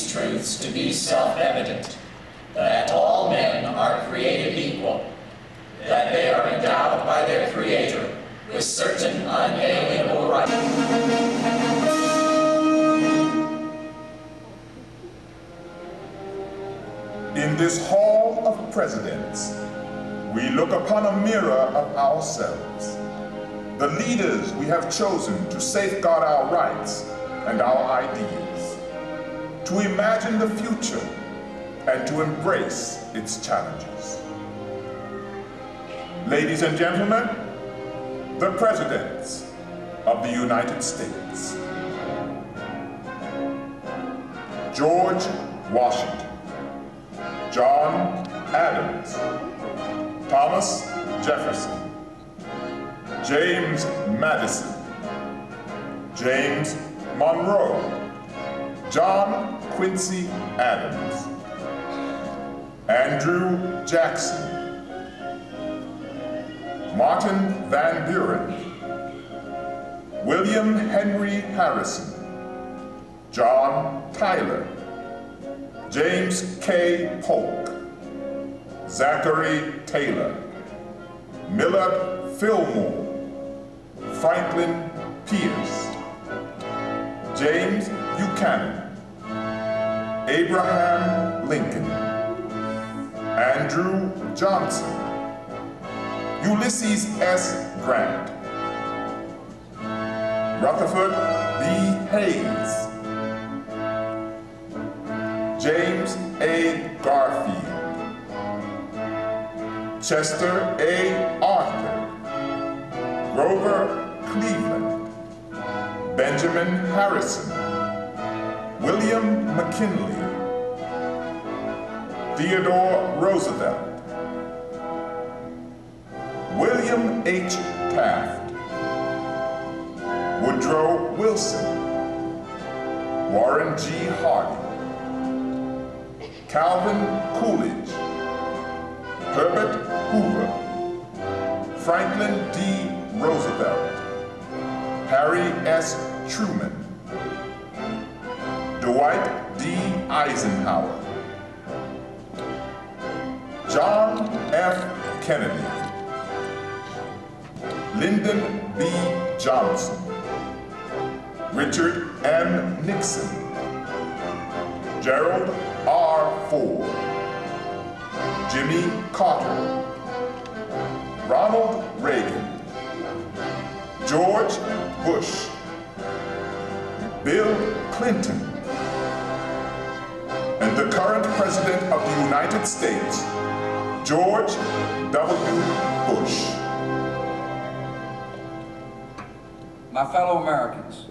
these truths to be self-evident, that all men are created equal, that they are endowed by their Creator with certain unalienable rights. In this Hall of Presidents, we look upon a mirror of ourselves, the leaders we have chosen to safeguard our rights and our ideas, to imagine the future and to embrace its challenges. Ladies and gentlemen, the Presidents of the United States. George Washington, John Adams, Thomas Jefferson, James Madison, James Monroe, John Quincy Adams, Andrew Jackson, Martin Van Buren, William Henry Harrison, John Tyler, James K. Polk, Zachary Taylor, Millard Fillmore, Franklin Pierce, James Buchanan, Abraham Lincoln, Andrew Johnson, Ulysses S. Grant, Rutherford B. Hayes, James A. Garfield, Chester A. Arthur, Grover Cleveland, Benjamin Harrison, William McKinley, Theodore Roosevelt, William H. Taft, Woodrow Wilson, Warren G. Harding, Calvin Coolidge, Herbert Hoover, Franklin D. Roosevelt, Harry S. Truman, Dwight D. Eisenhower, John F. Kennedy, Lyndon B. Johnson, Richard M. Nixon, Gerald R. Ford, Jimmy Carter, Ronald Reagan, George Bush, Bill Clinton, and the current President of the United States, George W. Bush. My fellow Americans,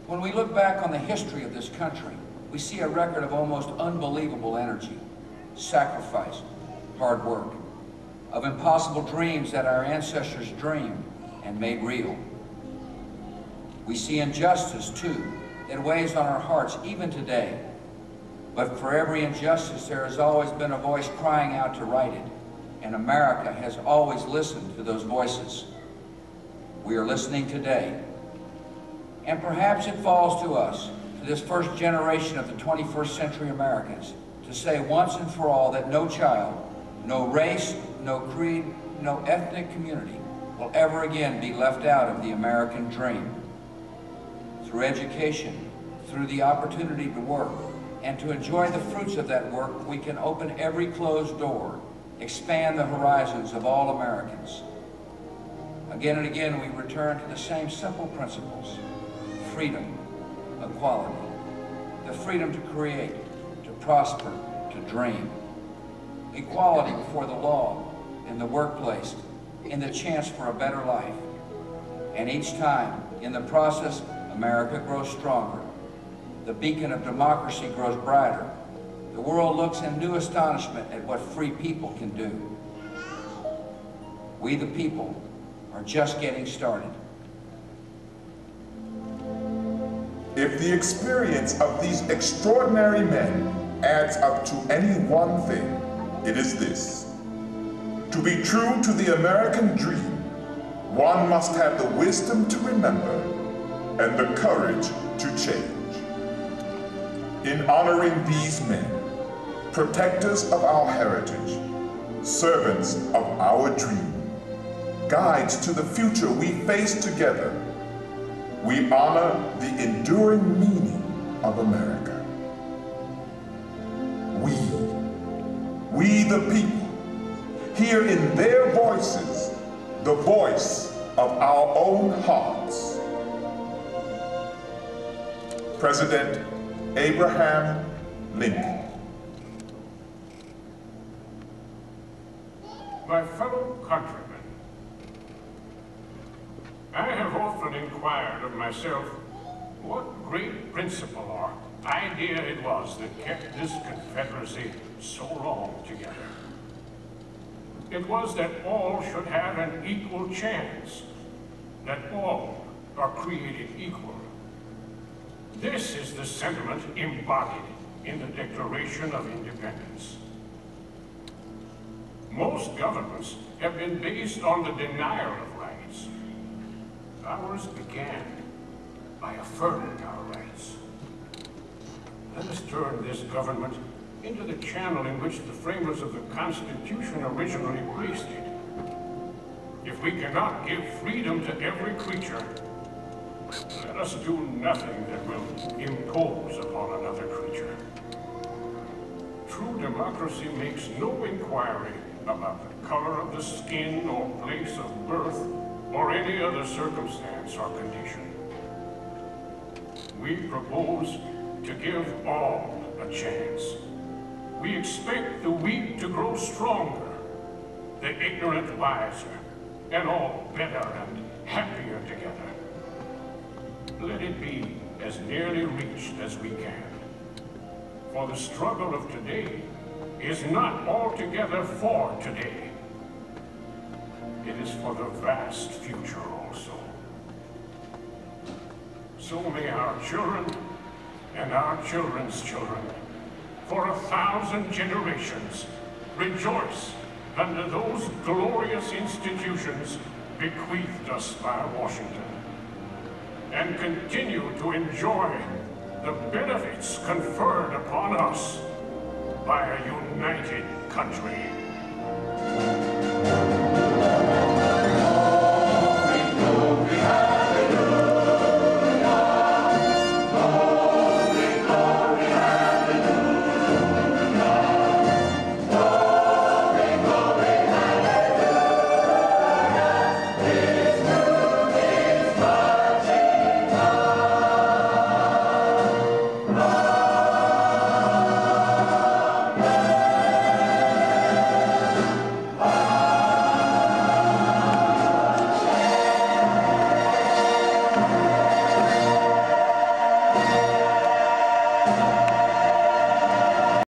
when we look back on the history of this country, we see a record of almost unbelievable energy, sacrifice, hard work, of impossible dreams that our ancestors dreamed and made real. We see injustice, too, that weighs on our hearts even today. But for every injustice, there has always been a voice crying out to right it, and America has always listened to those voices. We are listening today, and perhaps it falls to us, to this first generation of the 21st century Americans, to say once and for all that no child, no race, no creed, no ethnic community will ever again be left out of the American dream. Through education, through the opportunity to work, and to enjoy the fruits of that work, we can open every closed door, expand the horizons of all Americans. Again and again, we return to the same simple principles: freedom, equality, the freedom to create, to prosper, to dream, equality before the law, in the workplace, in the chance for a better life. And each time, in the process, America grows stronger. The beacon of democracy grows brighter. The world looks in new astonishment at what free people can do. We, the people, are just getting started. If the experience of these extraordinary men adds up to any one thing, it is this: to be true to the American dream, one must have the wisdom to remember and the courage to change. in honoring these men, protectors of our heritage, servants of our dream, guides to the future we face together, we honor the enduring meaning of America. We the people, hear in their voices the voice of our own hearts. President Abraham Lincoln. My fellow countrymen, I have often inquired of myself what great principle or idea it was that kept this Confederacy so long together. It was that all should have an equal chance, that all are created equal. This is the sentiment embodied in the Declaration of Independence. Most governments have been based on the denial of rights. Ours began by affirming our rights. Let us turn this government into the channel in which the framers of the Constitution originally placed it. If we cannot give freedom to every creature, let us do nothing that will impose upon another creature. True democracy makes no inquiry about the color of the skin or place of birth or any other circumstance or condition. We propose to give all a chance. We expect the weak to grow stronger, the ignorant wiser, and all better and happier together. Let it be as nearly reached as we can. For the struggle of today is not altogether for today. It is for the vast future also. So may our children and our children's children, for 1,000 generations, rejoice under those glorious institutions bequeathed us by Washington, and continue to enjoy the benefits conferred upon us by a united country.